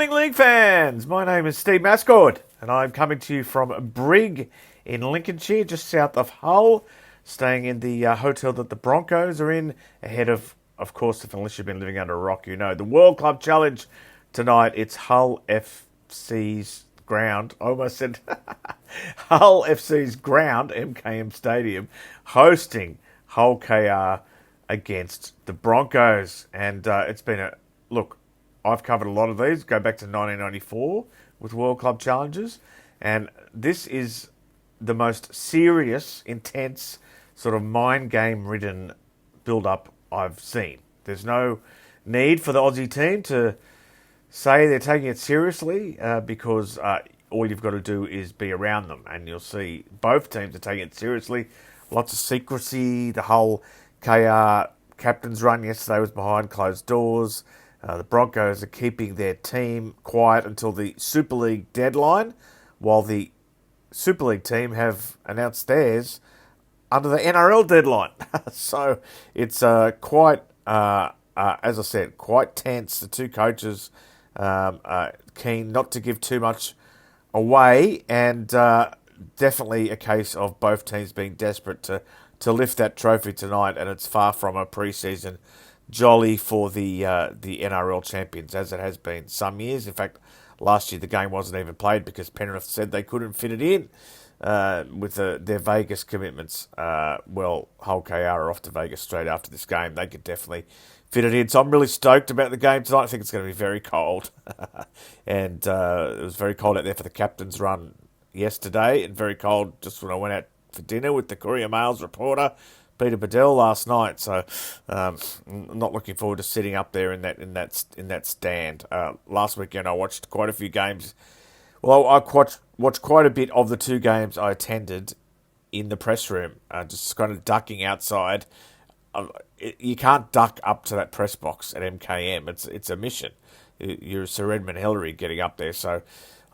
morning, League fans. My name is Steve Mascord, and I'm coming to you from Brig in Lincolnshire, just south of Hull, staying in the hotel that the Broncos are in, ahead of course, unless you've been living under a rock, you know, the World Club Challenge tonight. It's Hull FC's ground. I almost said Hull FC's ground, MKM Stadium, hosting Hull KR against the Broncos. And it's been a... Look, I've covered a lot of these, go back to 1994 with World Club Challenges, and this is the most serious, intense, sort of mind game-ridden build-up I've seen. There's no need for the Aussie team to say they're taking it seriously because all you've got to do is be around them, and you'll see both teams are taking it seriously. Lots of secrecy. The whole KR captain's run yesterday was behind closed doors. The Broncos are keeping their team quiet until the Super League deadline, while the Super League team have announced theirs under the NRL deadline. So it's quite, as I said, quite tense. The two coaches keen not to give too much away, and definitely a case of both teams being desperate to lift that trophy tonight, and it's far from a pre-season jolly for the NRL champions, as it has been some years. In fact, last year the game wasn't even played because Penrith said they couldn't fit it in with their Vegas commitments. Well, Hull KR are off to Vegas straight after this game. They could definitely fit it in. So I'm really stoked about the game tonight. I think it's going to be very cold. And it was very cold out there for the captain's run yesterday, and very cold just when I went out for dinner with the Courier Mail's reporter Peter Bedell last night, so I'm not looking forward to sitting up there in that stand. Last weekend I watched quite a few games. Well, I watched quite a bit of the two games I attended in the press room, just kind of ducking outside. You can't duck up to that press box at MKM. It's a mission. You're Sir Edmund Hillary getting up there, so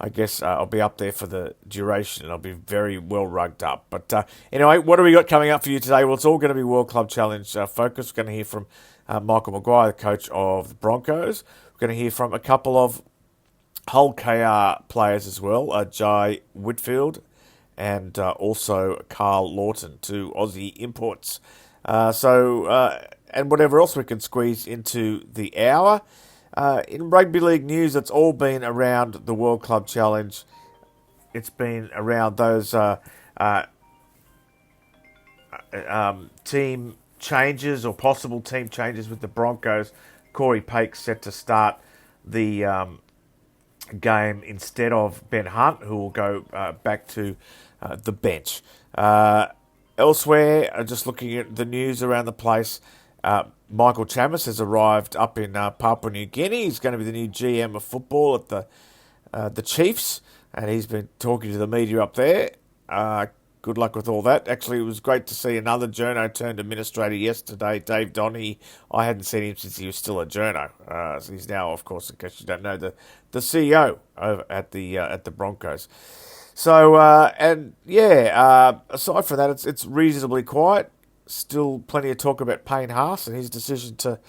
I guess I'll be up there for the duration, and I'll be very well rugged up. But anyway, what have we got coming up for you today? Well, it's all going to be World Club Challenge focus. We're going to hear from Michael Maguire, the coach of the Broncos. We're going to hear from a couple of Hull KR players as well, Jai Whitfield and also Karl Lawton, two Aussie imports. And whatever else we can squeeze into the hour. In rugby league news, it's all been around the World Club Challenge. It's been around those team changes or possible team changes with the Broncos. Corey Pake's set to start the game instead of Ben Hunt, who will go back to the bench. Elsewhere, just looking at the news around the place, Michael Chammas has arrived up in Papua New Guinea. He's going to be the new GM of football at the Chiefs, and he's been talking to the media up there. Good luck with all that. Actually, it was great to see another journo turned administrator yesterday, Dave Donny. I hadn't seen him since he was still a journo. So he's now, of course, in case you don't know, the CEO over at the Broncos. So, aside from that, it's reasonably quiet. Still plenty of talk about Payne Haas and his decision to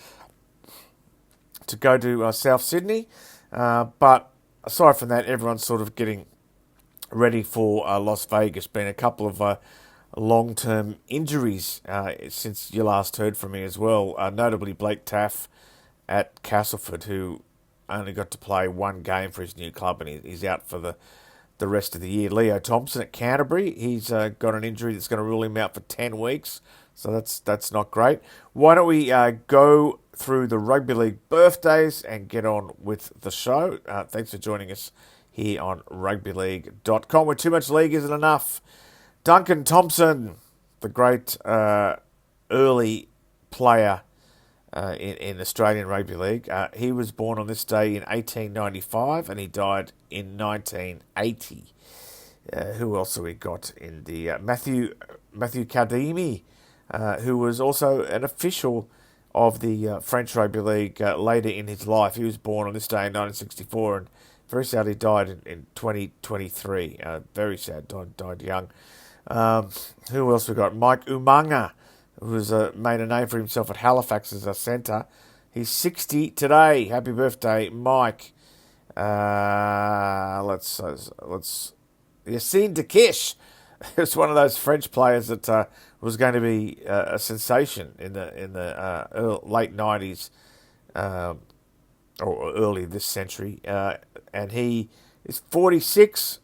go to South Sydney. But aside from that, everyone's sort of getting ready for Las Vegas. Been a couple of long-term injuries since you last heard from me as well. Notably Blake Taff at Castleford, who only got to play one game for his new club, and he's out for the rest of the year. Leo Thompson at Canterbury, he's got an injury that's going to rule him out for 10 weeks. So that's not great. Why don't we go through the Rugby League birthdays and get on with the show. Thanks for joining us here on rugbyleague.com, where too much league isn't enough. Duncan Thompson, the great early player in Australian Rugby League. He was born on this day in 1895 and he died in 1980. Who else have we got in the... Matthew Kadimi, who was also an official of the French Rugby League later in his life. He was born on this day in 1964 and very sadly died in 2023. Very sad, died young. Who else we got? Mike Umanga, who's made a name for himself at Halifax as a centre. He's 60 today. Happy birthday, Mike. Let's Yassine Dekish. It's one of those French players that was going to be a sensation in the late 90s or early this century, and he is 46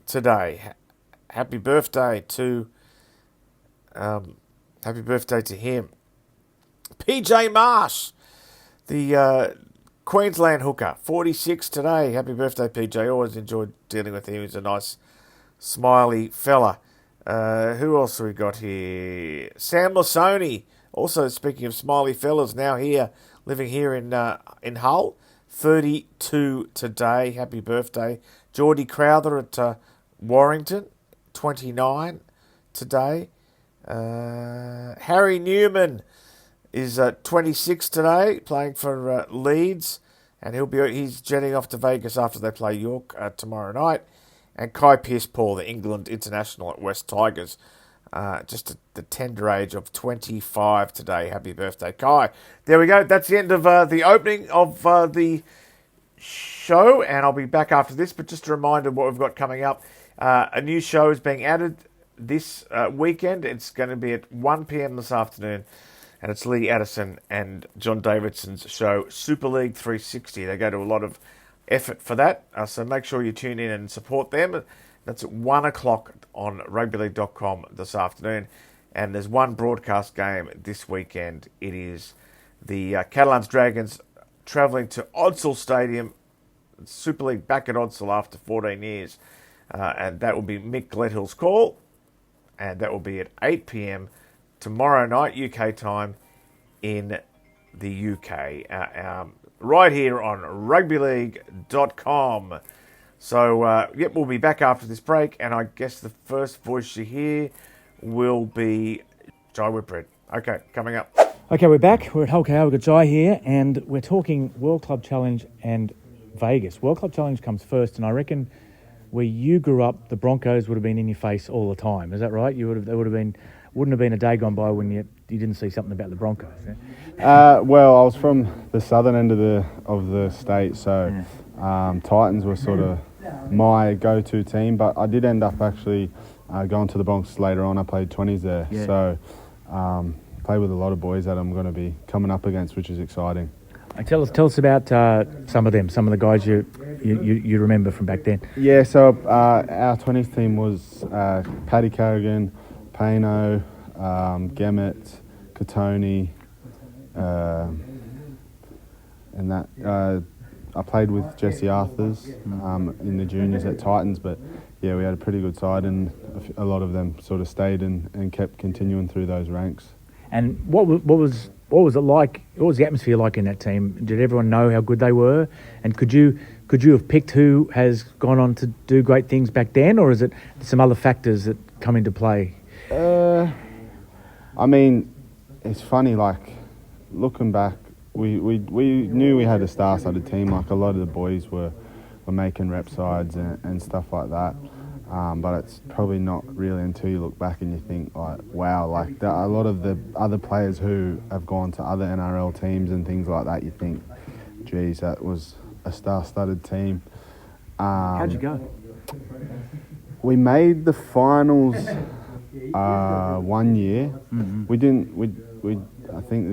today. Happy birthday to him. PJ Marsh, the Queensland hooker, 46 today. Happy birthday, PJ. Always enjoyed dealing with him. He's a nice, smiley fella. Who else have we got here? Sam Lasoni. Also, speaking of smiley fellas, now here, living here in Hull. 32 today. Happy birthday. Geordie Crowther at Warrington. 29 today. Harry Newman is 26 today, playing for Leeds, and he's jetting off to Vegas after they play York tomorrow night. And Kai Pearce-Paul, the England international at West Tigers, just at the tender age of 25 today. Happy birthday, Kai. There we go. That's the end of the opening of the show, and I'll be back after this, but just a reminder of what we've got coming up. A new show is being added this weekend. It's going to be at 1 p.m. this afternoon, and it's Lee Addison and John Davidson's show, Super League 360. They go to a lot of effort for that, so make sure you tune in and support them. That's at 1 o'clock on rugbyleague.com this afternoon, and there's one broadcast game this weekend. It is the Catalans Dragons travelling to Odsal Stadium, Super League back at Odsal after 14 years, and that will be Mick Gledhill's call, and that will be at 8 p.m. tomorrow night, UK time, in the UK. Right here on rugbyleague.com. So, we'll be back after this break, and I guess the first voice you hear will be Jai Whitbread. Okay, coming up. Okay, we're back. We're at Hull Cow. We've got Jai here, and we're talking World Club Challenge and Vegas. World Club Challenge comes first, and I reckon where you grew up, the Broncos would have been in your face all the time. Is that right? Wouldn't have been a day gone by when you didn't see something about the Broncos. Yeah? Well, I was from the southern end of the state, so Titans were sort of my go-to team. But I did end up actually going to the Bronx later on. I played 20s there, so played with a lot of boys that I'm going to be coming up against, which is exciting. Tell us about some of the guys you remember from back then. Yeah, so our 20s team was Paddy Carrigan, Payno, Gemmett, Katoni, and that. I played with Jesse Arthurs in the juniors at Titans, but yeah, we had a pretty good side, and a lot of them sort of stayed and kept continuing through those ranks. And what was it like? What was the atmosphere like in that team? Did everyone know how good they were? And could you have picked who has gone on to do great things back then, or is it some other factors that come into play? I mean, it's funny. Like looking back, we knew we had a star-studded team. Like a lot of the boys were making rep sides and stuff like that. But it's probably not really until you look back and you think, like, wow, like a lot of the other players who have gone to other NRL teams and things like that, you think, geez, that was a star-studded team. How'd you go? We made the finals 1 year. Mm-hmm. We didn't. I think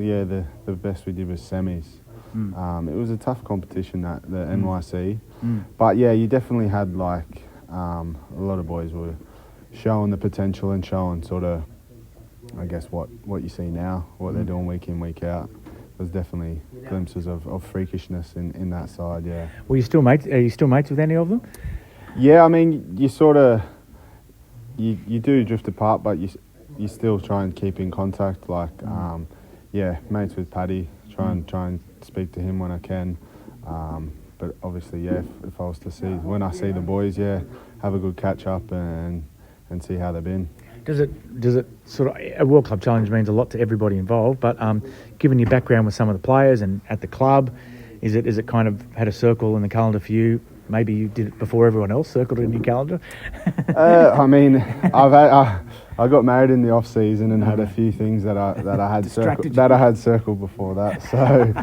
the best we did was semis. It was a tough competition at the NYC, but yeah, you definitely had like. A lot of boys were showing the potential and showing sort of, I guess, what you see now, what they're doing week in, week out. There's definitely glimpses of freakishness in that side, yeah. Well, are you still mates with any of them? Yeah, I mean, you sort of, you do drift apart, but you still try and keep in contact. Like, mates with Paddy, try and speak to him when I can. But obviously, yeah, if I was to when I see the boys, yeah, have a good catch up and see how they've been. Does it sort of, a World Club Challenge means a lot to everybody involved, but given your background with some of the players and at the club, is it kind of had a circle in the calendar for you? Maybe you did it before everyone else circled it in your calendar. I mean, I got married in the off season and had a few things that I had circled before that. So.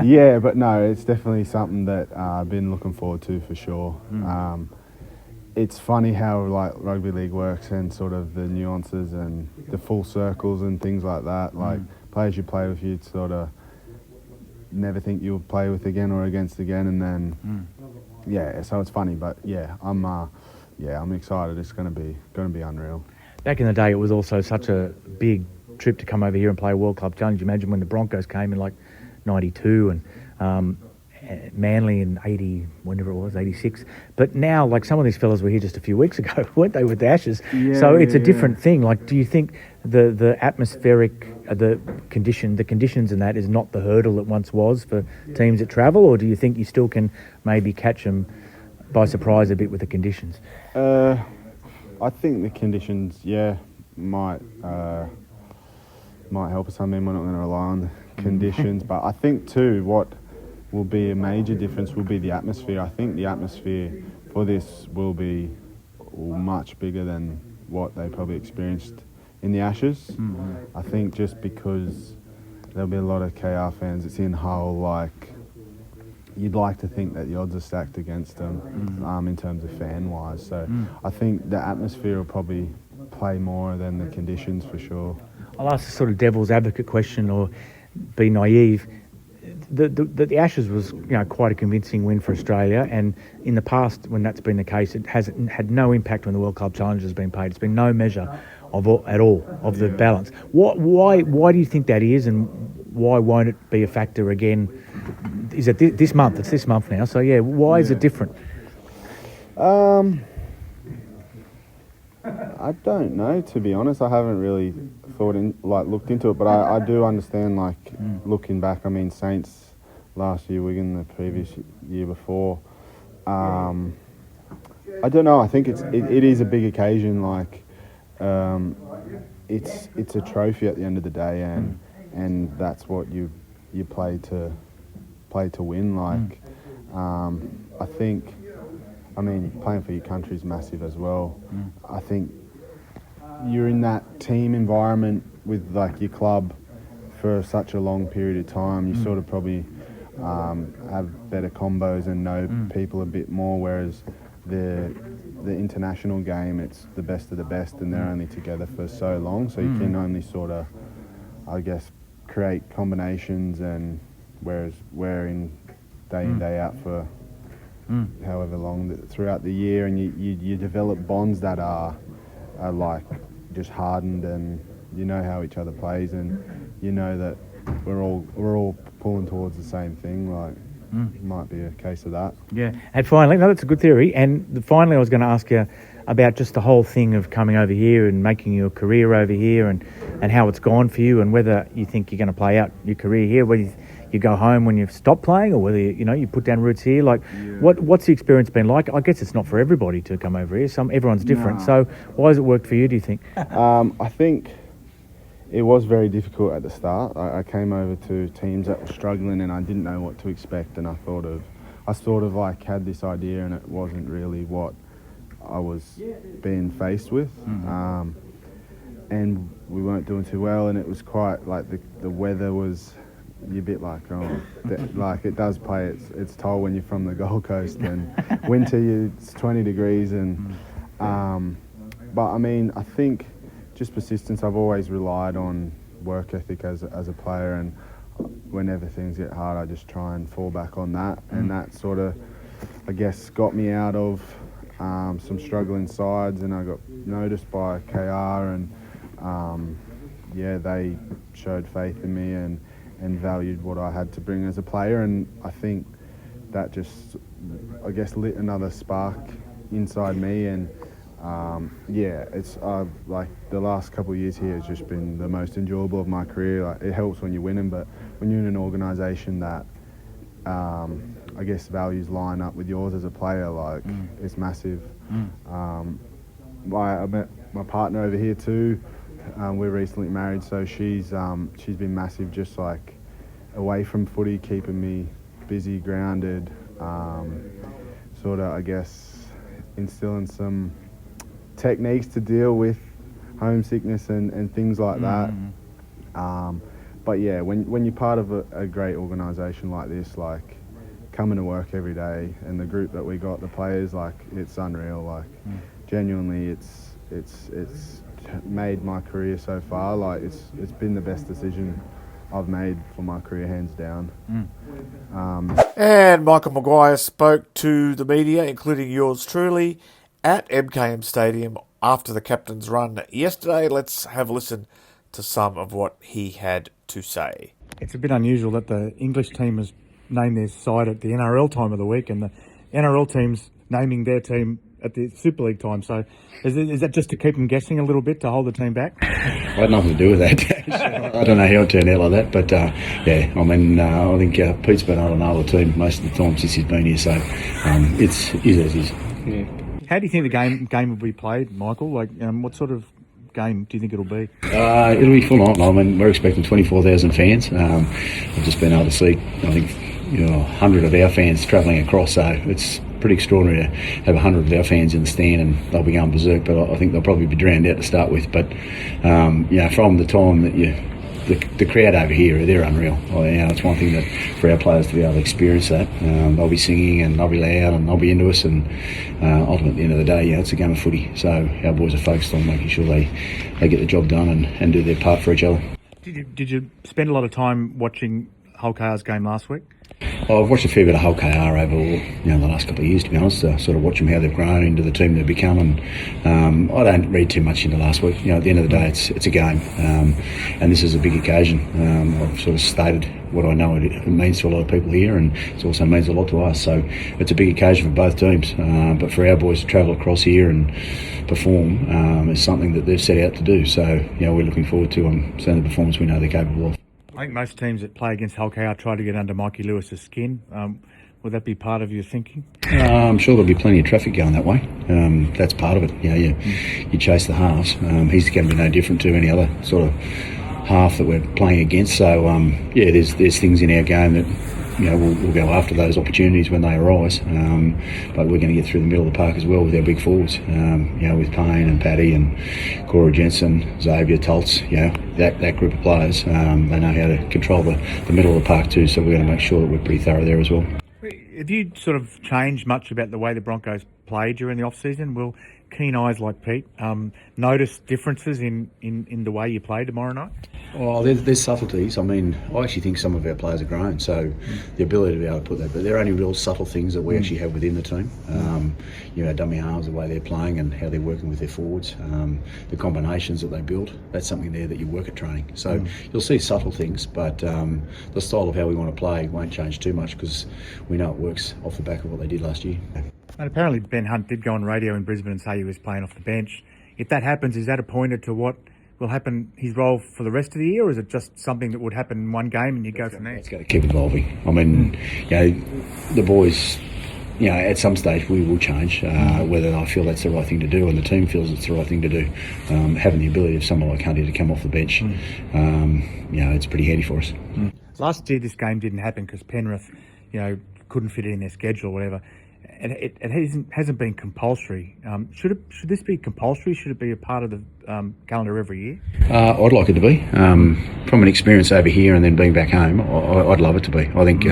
Yeah, but no, it's definitely something that I've been looking forward to for sure. It's funny how like rugby league works and sort of the nuances and the full circles and things like that. Like players you play with, you'd sort of never think you'll play with again or against again, and then yeah, so it's funny. But yeah, I'm excited. It's going to be unreal. Back in the day, it was also such a big trip to come over here and play a World Club Challenge. Imagine when the Broncos came in like 92 and Manly in 80, whenever it was, 86. But now, like some of these fellas were here just a few weeks ago, weren't they, with the Ashes? Yeah, so it's a yeah. different thing. Like, do you think the atmospheric, the conditions and that is not the hurdle it once was for teams that travel, or do you think you still can maybe catch them by surprise a bit with the conditions? I think the conditions, might help us. I mean, we're not going to rely on the conditions, but I think too what will be a major difference will be the atmosphere. I think the atmosphere for this will be much bigger than what they probably experienced in the Ashes. I think just because there'll be a lot of KR fans. It's in Hull, like you'd like to think that the odds are stacked against them in terms of fan-wise. So I think the atmosphere will probably play more than the conditions for sure. I'll ask a sort of devil's advocate question, or be naive. The Ashes was, quite a convincing win for Australia, and in the past, when that's been the case, it has had no impact when the World Club Challenge has been played. It's been no measure of the balance. Why do you think that is, and why won't it be a factor again? Is it this month? It's this month now. So why is it different? I don't know, to be honest. I haven't really looked into it, but I do understand, looking back. I mean, Saints last year, Wigan the previous year before. I don't know. I think it is a big occasion. It's a trophy at the end of the day, and that's what you play to win. I think. I mean, playing for your country is massive as well. I think you're in that team environment with your club for such a long period of time. You sort of probably have better combos and know people a bit more. Whereas the international game, it's the best of the best, and they're only together for so long. So you can only sort of, I guess, create combinations. And whereas we're in day out for however long throughout the year, and you develop bonds that are just hardened, and you know how each other plays, and you know that we're all pulling towards the same thing. It might be a case of that. Yeah, and finally, that's a good theory. And finally, I was going to ask you about just the whole thing of coming over here and making your career over here, and how it's gone for you, and whether you think you're going to play out your career here, whether you go home when you've stopped playing, or whether you put down roots here. What's the experience been like? I guess it's not for everybody to come over here. Everyone's different. No. So why has it worked for you, do you think? I think it was very difficult at the start. I came over to teams that were struggling, and I didn't know what to expect. And I sort of had this idea, and it wasn't really what I was being faced with. And we weren't doing too well, and it was quite the weather was. You're a bit it does play its toll when you're from the Gold Coast, and winter it's 20 degrees, and but I mean, I think just persistence. I've always relied on work ethic as a player, and whenever things get hard, I just try and fall back on that, and that sort of, I guess, got me out of some struggling sides, and I got noticed by KR, and they showed faith in me and valued what I had to bring as a player, and I think that just, I guess, lit another spark inside me, and it's the last couple of years here has just been the most enjoyable of my career. It helps when you're winning, but when you're in an organisation that I guess values line up with yours as a player, it's massive. I met my partner over here too. We're recently married, so she's been massive, just away from footy, keeping me busy, grounded, sort of, I guess, instilling some techniques to deal with homesickness and things like that. But yeah, when you're part of a great organisation like this, like coming to work every day, and the group that we got, the players, like it's unreal. Like genuinely, it's made my career so far. Like it's been the best decision I've made for my career, hands down. And Michael Maguire spoke to the media, including yours truly, at MKM Stadium after the captain's run yesterday. Let's have a listen to some of what he had to say. It's a bit unusual that the English team has named their side at the NRL time of the week, and the NRL team's naming their team at the Super League time. So is that just to keep them guessing a little bit, to hold the team back? I had nothing to do with that. I don't know how it turned out like that, but yeah, I mean, I think Pete's been on another team most of the time since he's been here, so it's as is. Yeah. How do you think the game will be played, Michael? Like, what sort of game do you think it'll be? It'll be full on. I mean, we're expecting 24,000 fans. I've just been able to see, I think, 100 of our fans travelling across, so it's pretty extraordinary to have 100 of our fans in the stand, and they'll be going berserk, but I think they'll probably be drowned out to start with. But from the time that the crowd over here, they're unreal. It's one thing that for our players to be able to experience that. They'll be singing and they'll be loud and they'll be into us, and ultimately at the end of the day, it's a game of footy. So our boys are focused on making sure they get the job done and do their part for each other. Did you spend a lot of time watching Hull KR's game last week? I've watched a fair bit of Hull KR over the last couple of years, to be honest, to sort of watch them how they've grown into the team they've become, and I don't read too much into last week. At the end of the day, it's a game, and this is a big occasion. I've sort of stated what I know it means to a lot of people here, and it also means a lot to us, so it's a big occasion for both teams, but for our boys to travel across here and perform is something that they've set out to do, so we're looking forward to seeing the performance we know they're capable of. I think most teams that play against Hull KR try to get under Mikey Lewis's skin. Would that be part of your thinking? I'm sure there'll be plenty of traffic going that way. That's part of it. You chase the halves. He's going to be no different to any other sort of half that we're playing against. So there's things in our game that we'll go after those opportunities when they arise. But we're going to get through the middle of the park as well with our big forwards. With Payne and Paddy and Cora Jensen, Xavier, Tultz. That group of players. They know how to control the middle of the park too. So we're going to make sure that we're pretty thorough there as well. Have you sort of changed much about the way the Broncos play during the off-season? Will keen eyes like Pete notice differences in the way you play tomorrow night? Well, there's subtleties. I mean, I actually think some of our players are grown, so the ability to be able to put that, but there are only real subtle things that we actually have within the team. Dummy halves, the way they're playing and how they're working with their forwards, the combinations that they build, that's something there that you work at training. So you'll see subtle things, but the style of how we want to play won't change too much because we know it works off the back of what they did last year. And apparently Ben Hunt did go on radio in Brisbane and say he was playing off the bench. If that happens, is that a pointer to what will happen, his role for the rest of the year, or is it just something that would happen in one game and you go from there? It's going to keep evolving. I mean, the boys, at some stage we will change, whether I feel that's the right thing to do and the team feels it's the right thing to do. Having the ability of someone like Hunty to come off the bench, it's pretty handy for us. Last year this game didn't happen because Penrith, couldn't fit it in their schedule or whatever. And it hasn't been compulsory. Should this be compulsory? Should it be a part of the calendar every year? I'd like it to be. From an experience over here and then being back home, I'd love it to be. I think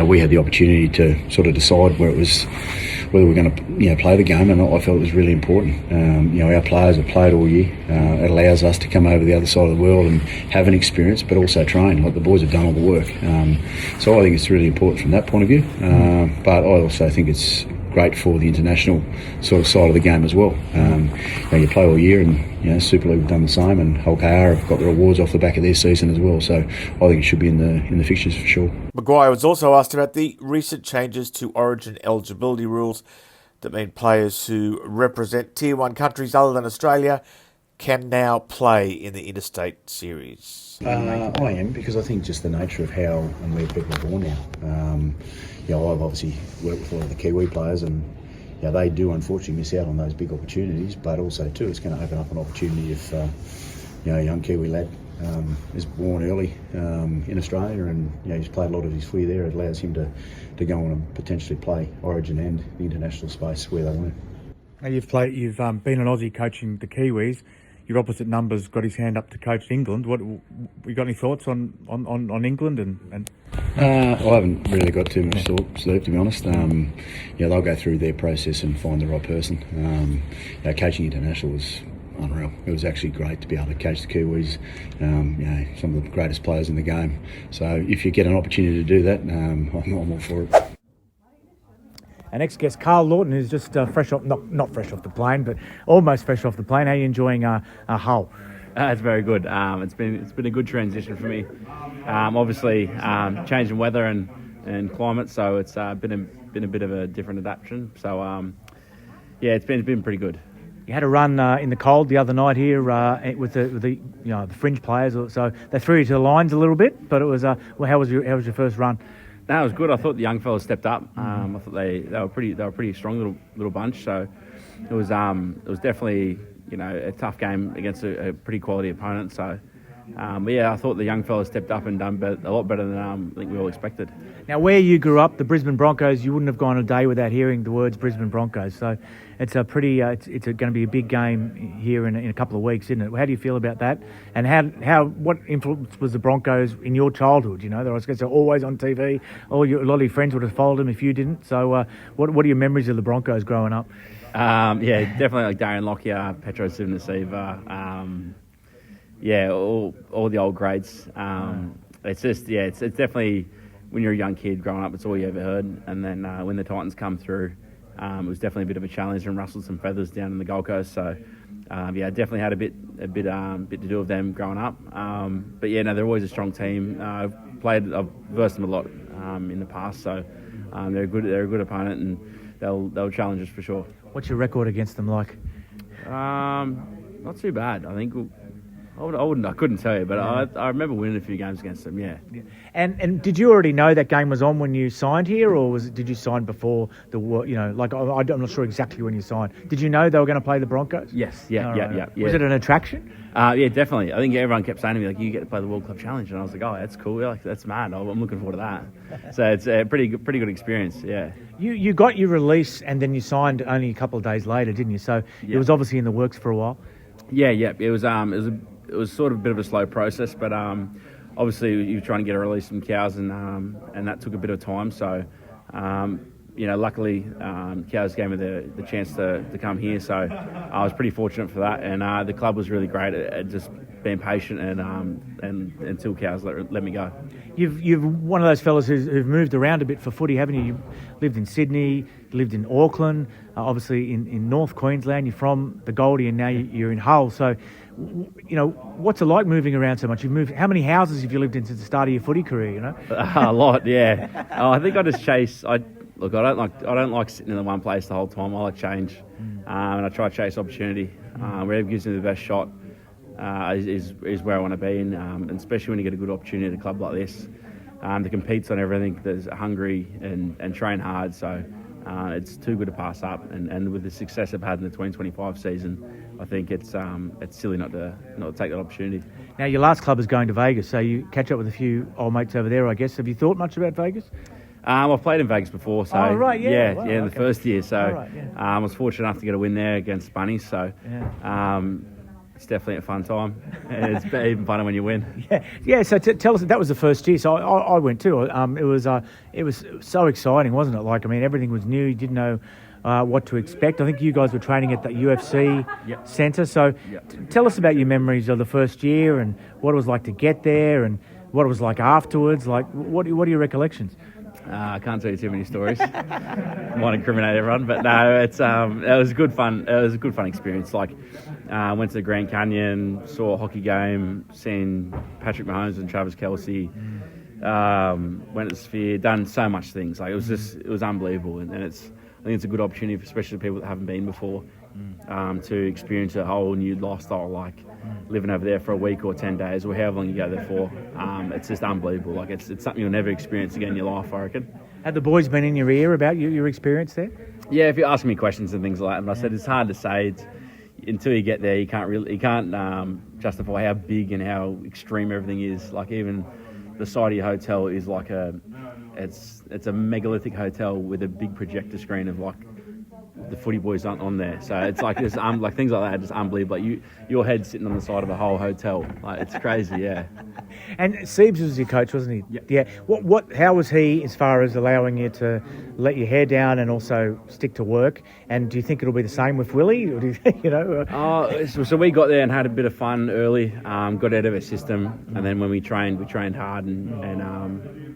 we had the opportunity to sort of decide whether we're going to play the game, and I felt it was really important. Our players have played all year. It allows us to come over the other side of the world and have an experience, but also train. Like the boys have done all the work. So I think it's really important from that point of view. But I also think it's great for the international sort of side of the game as well. You play all year, and Super League have done the same, and Hull KR have got their awards off the back of their season as well. So I think it should be in the fixtures for sure. Maguire was also asked about the recent changes to Origin eligibility rules that mean players who represent Tier 1 countries other than Australia can now play in the interstate series. I am, because I think just the nature of how and where people are born now. I've obviously worked with a lot of the Kiwi players, and they do unfortunately miss out on those big opportunities, but also too it's going to open up an opportunity if a young Kiwi lad is born early in Australia and he's played a lot of his footy there. It allows him to go on and potentially play Origin and the international space where they want. Now you've been an Aussie coaching the Kiwis. your opposite numbers got his hand up to coach England. What you got any thoughts on England and? I haven't really got too much sleep, to be honest. They'll go through their process and find the right person. Coaching international was unreal. It was actually great to be able to coach the Kiwis, some of the greatest players in the game. So if you get an opportunity to do that, I'm all for it. Our next guest, Karl Lawton, who's just fresh off, not fresh off the plane, but almost fresh off the plane. How are you enjoying Hull? It's very good. It's been a good transition for me. Obviously, changing weather and climate, so it's been a bit of a different adaptation. So it's been pretty good. You had a run in the cold the other night here with the fringe players, so they threw you to the lines a little bit. But it was how was your first run? No, it was good. I thought the young fellas stepped up. I thought they were pretty strong little bunch. So it was definitely a tough game against a pretty quality opponent. So I thought the young fellas stepped up and done a lot better than I think we all expected. Now, where you grew up, the Brisbane Broncos, you wouldn't have gone a day without hearing the words Brisbane Broncos. So it's a pretty it's going to be a big game here in a couple of weeks, isn't it? How do you feel about that? And what influence was the Broncos in your childhood? They were always on TV. A lot of your friends would have followed them if you didn't. So what are your memories of the Broncos growing up? Definitely like Darren Lockyer, Petro Sivnasiva, all the old greats. It's definitely, when you're a young kid growing up, it's all you ever heard. And then when the Titans come through, it was definitely a bit of a challenge and rustled some feathers down in the Gold Coast. So definitely had a bit to do with them growing up. They're always a strong team. I've versed them a lot in the past, so they're a good opponent, and they'll challenge us for sure. What's your record against them like? Not too bad. I think I couldn't tell you, but I remember winning a few games against them. Yeah. And did you already know that game was on when you signed here, or did you sign before the work? I'm not sure exactly when you signed. Did you know they were going to play the Broncos? Yes. Yeah. Was it an attraction? Yeah, definitely. I think everyone kept saying to me, like, you get to play the World Club Challenge, and I was like, oh, that's cool. Like, that's mad. I'm looking forward to that. So it's a pretty good experience. Yeah. You got your release, and then you signed only a couple of days later, didn't you? So It was obviously in the works for a while. Yeah. It was sort of a bit of a slow process, but obviously you were trying to get a release from Cows, and that took a bit of time. So, luckily Cows gave me the chance to come here. So I was pretty fortunate for that, and the club was really great at just being patient and until Cows let me go. You've one of those fellas who've moved around a bit for footy, haven't you? You lived in Sydney, you lived in Auckland, obviously in North Queensland. You're from the Goldie, and now you're in Hull. So, what's it like moving around so much? You've moved. How many houses have you lived in since the start of your footy career? A lot, yeah. I think I just chase. I don't like sitting in the one place the whole time. I like change, and I try to chase opportunity. Wherever gives me the best shot is where I want to be, and especially when you get a good opportunity at a club like this that competes on everything, that's hungry and train hard. So it's too good to pass up. And with the success I've had in the 2025 season, I think it's silly not to take that opportunity. Now, your last club is going to Vegas, so you catch up with a few old mates over there, I guess. Have you thought much about Vegas? I've played in Vegas before, so in the first year. So I was fortunate enough to get a win there against Bunnies. So it's definitely a fun time. It's even funner when you win. Yeah. So tell us, that was the first year. So I went too. It was so exciting, wasn't it? Like, I mean, everything was new. You didn't know what to expect. I think you guys were training at the UFC centre. So tell us about your memories of the first year and what it was like to get there and what it was like afterwards. Like, what are your recollections? I can't tell you too many stories. Might incriminate everyone, but no, it was good fun. It was a good fun experience. Like, went to the Grand Canyon, saw a hockey game, seen Patrick Mahomes and Travis Kelsey. Went to the Sphere, done so much things. Like, it was unbelievable, and I think it's a good opportunity, especially for people that haven't been before, to experience a whole new lifestyle, like living over there for a week or 10 days or however long you go there for. It's just unbelievable. Like, it's something you'll never experience again in your life, I reckon. Have the boys been in your ear about your experience there? Yeah, if you ask me questions and things like that, but I said it's hard to say. Until you get there, you can't justify how big and how extreme everything is. Like, even the side of your hotel is it's a megalithic hotel with a big projector screen of like the footy boys aren't on there. So it's like this, like things like that are just unbelievable. Like your head's sitting on the side of a whole hotel. Like it's crazy, yeah. And Siebes was your coach, wasn't he? Yeah. How was he as far as allowing you to let your hair down and also stick to work? And do you think it'll be the same with Willie? Or do you, So we got there and had a bit of fun early. Got out of our system, and then when we trained hard and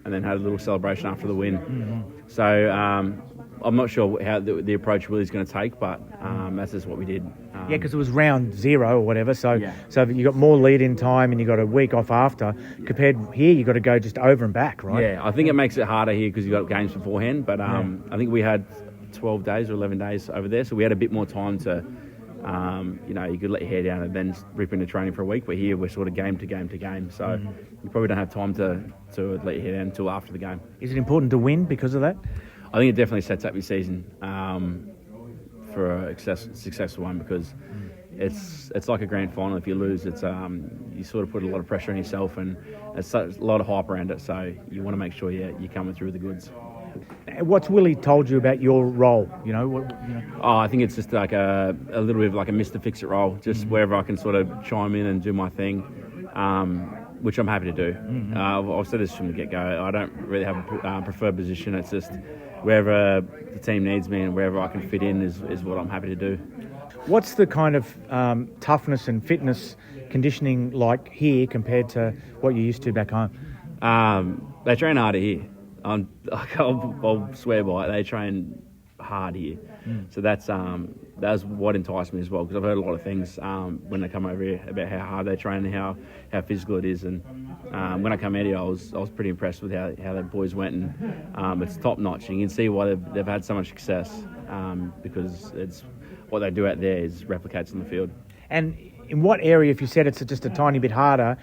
then had a little celebration after the win. Mm-hmm. So I'm not sure how the approach Willie's going to take, but that's just what we did. Because it was round 0 or whatever, so you got more lead-in time and you got a week off after. Compared here, you got to go just over and back, right? Yeah, I think it makes it harder here because you got games beforehand. But I think we had 12 days or 11 days over there, so we had a bit more time to. You could let your hair down and then rip into training for a week. But here we're sort of game to game to game, so you probably don't have time to let your hair down until after the game. Is it important to win because of that? I think it definitely sets up your season for a successful one, because it's like a grand final. If you lose, it's you sort of put a lot of pressure on yourself, and there's a lot of hype around it. So you want to make sure you're coming through the goods. What's Willie told you about your role? I think it's just like a little bit of like a Mr. Fix-It role, just wherever I can sort of chime in and do my thing, which I'm happy to do. I've said this from the get-go. I don't really have a preferred position. It's just wherever the team needs me and wherever I can fit in is what I'm happy to do. What's the kind of toughness and fitness conditioning like here compared to what you're used to back home? They train harder here. I'll swear by it. They train hard here, so that's what enticed me as well, because I've heard a lot of things when they come over here about how hard they train and how physical it is. And when I come out here, I was pretty impressed with how the boys went, and it's top notch. And you can see why they've had so much success, because it's what they do out there is replicates on the field. And in what area, if you said it's just a tiny bit harder,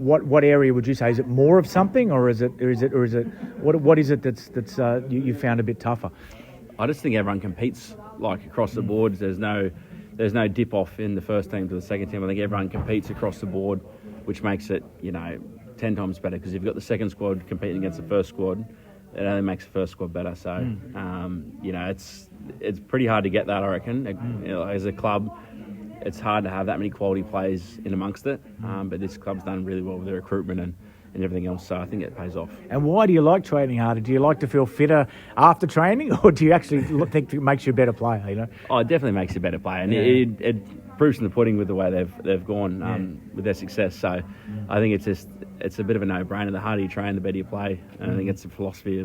what area would you say? Is it more of something, or is it what is it that's you found a bit tougher? I just think everyone competes like across the board. There's no dip off in the first team to the second team. I think everyone competes across the board, which makes it 10 times better, because if you've got the second squad competing against the first squad, it only makes the first squad better. So it's pretty hard to get that, I reckon. As a club, it's hard to have that many quality players in amongst it, but this club's done really well with their recruitment and everything else, so I think it pays off. And why do you like training harder? Do you like to feel fitter after training, or do you actually think it makes you a better player? Oh, it definitely makes you a better player, and it proofs in the pudding with the way they've gone with their success. So I think it's a bit of a no-brainer. The harder you train, the better you play, and I think it's the philosophy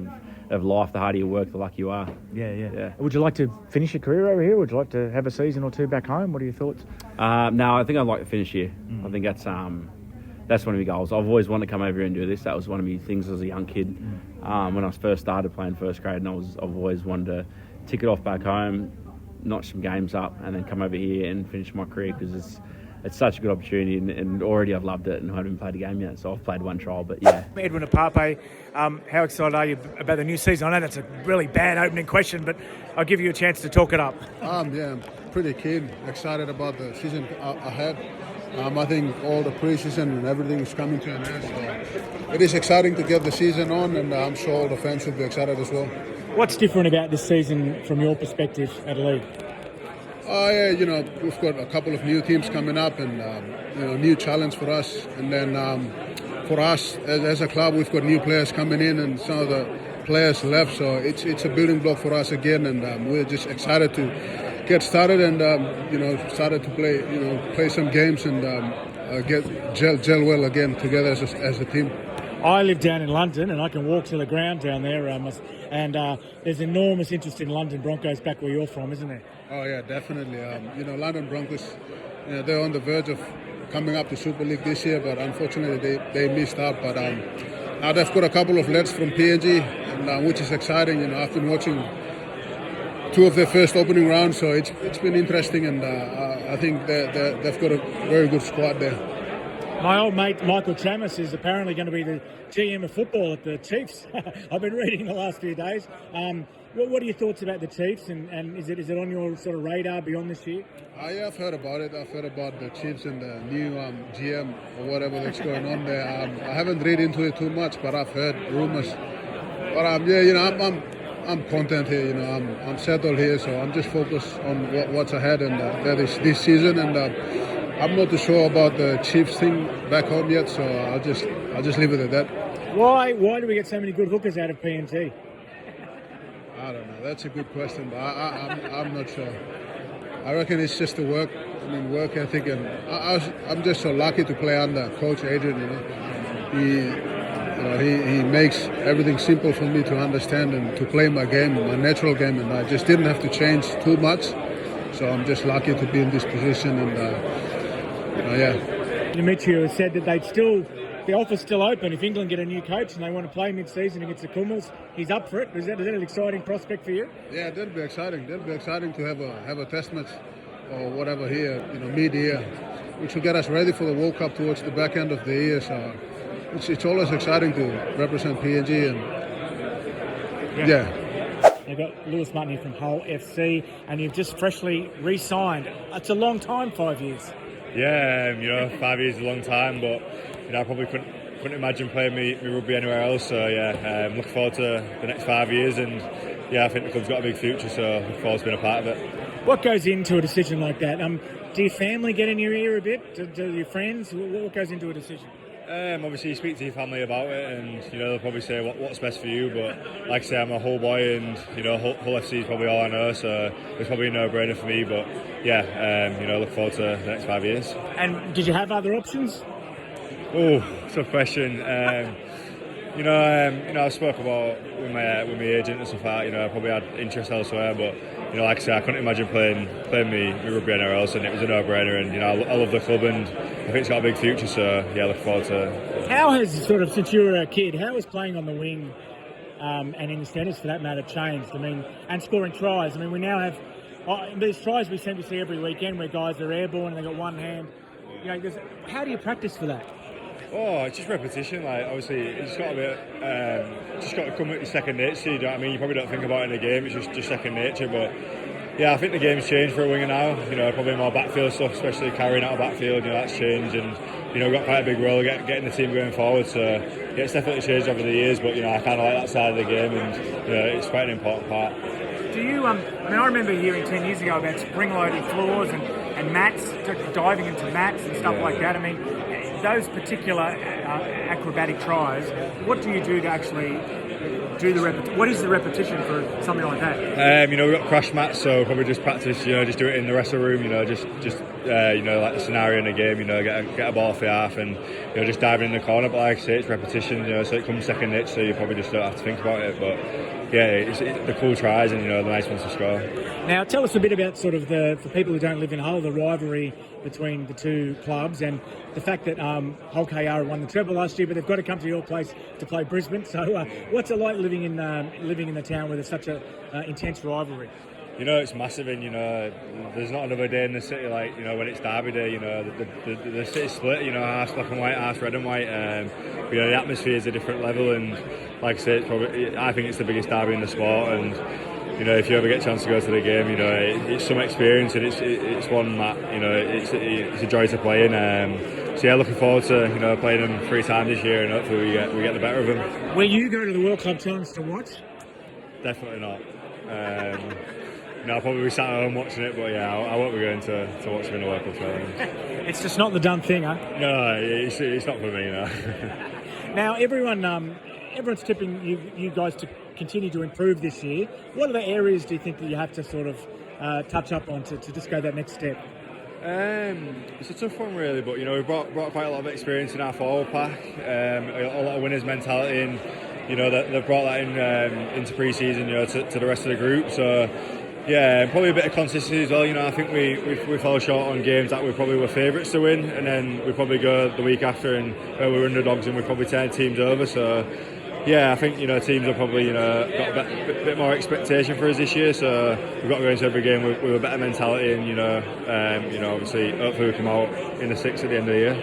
of life. The harder you work, the luckier you are. Yeah. Would you like to finish your career over here? Would you like to have a season or two back home? What are your thoughts? No, I think I'd like to finish here. I think that's one of my goals. I've always wanted to come over here and do this. That was one of my things as a young kid. When I first started playing first grade, and I've always wanted to tick it off back home, notch some games up, and then come over here and finish my career, because it's such a good opportunity, and already I've loved it, and I haven't played a game yet, so I've played one trial, but yeah. Edwin Ipape, how excited are you about the new season? I know that's a really bad opening question, but I'll give you a chance to talk it up. Yeah, I'm pretty keen, excited about the season ahead. I think all the pre-season and everything is coming to an end, so it is exciting to get the season on, and I'm sure all the fans will be excited as well. What's different about this season from your perspective at league? We've got a couple of new teams coming up, and new challenge for us. And then for us as a club, we've got new players coming in, and some of the players left. So it's a building block for us again, and we're just excited to get started and started to play some games and get gel well again together as a team. I live down in London, and I can walk to the ground down there, and there's enormous interest in London Broncos back where you're from, isn't there? Oh yeah, definitely. London Broncos, they're on the verge of coming up to Super League this year, but unfortunately they missed out. But now they've got a couple of lads from PNG, and which is exciting. I've been watching two of their first opening rounds, so it's been interesting, and I think they've got a very good squad there. My old mate Michael Chamis is apparently going to be the GM of football at the Chiefs. I've been reading the last few days. What are your thoughts about the Chiefs, and is it on your sort of radar beyond this year? Yeah, I've heard about it. I've heard about the Chiefs and the new GM or whatever that's going on there. I haven't read into it too much, but I've heard rumours. But I'm content here. You know, I'm settled here, so I'm just focused on what's ahead, and that is this season. And I'm not too sure about the Chiefs thing back home yet, so I'll just leave it at that. Why do we get so many good hookers out of PNG? I don't know. That's a good question, but I'm not sure. I reckon it's just the work. I mean, work ethic, and I'm just so lucky to play under Coach Adrian. He makes everything simple for me to understand and to play my game, my natural game, and I just didn't have to change too much. So I'm just lucky to be in this position, and Demetrio has said that the offer's still open. If England get a new coach and they want to play mid-season against the Kummels, he's up for it. Is that an exciting prospect for you? Yeah, that'd be exciting. That'd be exciting to have a test match or whatever here, mid-year, which will get us ready for the World Cup towards the back end of the year. So it's always exciting to represent PNG, and You've got Lewis Martin here from Hull FC, and you've just freshly re-signed. It's a long time, 5 years. Yeah, 5 years is a long time, but I probably couldn't imagine playing me rugby anywhere else. So I'm looking forward to the next 5 years, and I think the club's got a big future. So looking forward to being a part of it. What goes into a decision like that? Do your family get in your ear a bit? Do your friends? What goes into a decision? Obviously, you speak to your family about it, and they'll probably say what's best for you. But like I say, I'm a Hull boy, and Hull FC is probably all I know, so it's probably a no-brainer for me. But look forward to the next 5 years. And did you have other options? Oh, tough question. I spoke about with my agent and stuff like that. I probably had interest elsewhere, but like I say, I couldn't imagine playing me rugby anywhere else, and it was a no-brainer. And I love the club, and I think it's got a big future. So look forward to. How has since you were a kid, how has playing on the wing and in the centres for that matter changed? And scoring tries. We now have these tries we seem to see every weekend where guys are airborne and they got one hand. How do you practice for that? Oh, it's just repetition. Obviously, it's got to come with your second nature. You know what I mean? You probably don't think about it in the game. It's just second nature. But I think the game's changed for a winger now. Probably more backfield stuff, especially carrying out a backfield. That's changed, and we've got quite a big role getting the team going forward. So it's definitely changed over the years. But I kind of like that side of the game, and it's quite an important part. Do you? I remember hearing 10 years ago about spring-loaded floors and mats, diving into mats and stuff like that. Those particular acrobatic tries, what do you do to actually do what is the repetition for something like that? We've got crash mats, so probably just practice, just do it in the wrestling room, just like the scenario in the game, get a ball for half and, just diving in the corner. But like I say, it's repetition, so it comes second nature, so you probably just don't have to think about it. But it's the cool tries and, the nice ones to score. Now, tell us a bit about for people who don't live in Hull, the rivalry between the two clubs and the fact that Hull KR won the treble last year, but they've got to come to your place to play Brisbane. So what's it like living in the town where there's such a intense rivalry? It's massive, and there's not another day in the city like when it's Derby Day. The city's split. Half black and white, half red and white. The atmosphere is a different level, and like I say, I think it's the biggest derby in the sport. And if you ever get a chance to go to the game, it's some experience, and it's one that it's a joy to play in. So looking forward to playing them 3 times this year, and hopefully we get the better of them. Will you go to the World Club Challenge to watch? Definitely not. I'll probably be sat at home watching it, but I won't be going to watch them in the World Cup Challenge. It's just not the done thing, huh? No, it's not for me, no. Now, everyone's tipping you guys to continue to improve this year. What other areas do you think that you have to sort of touch up on to just go that next step? It's a tough one, really, but we've brought quite a lot of experience in our forward pack, a lot of winners' mentality, and they've brought that into pre-season, to the rest of the group. So. Probably a bit of consistency as well. I think we fell short on games that we probably were favourites to win, and then we probably go the week after and where we were underdogs and we probably turn teams over. So I think teams have probably got a bit more expectation for us this year. So we've got to go into every game with a better mentality, and obviously hopefully we come out in the 6 at the end of the year.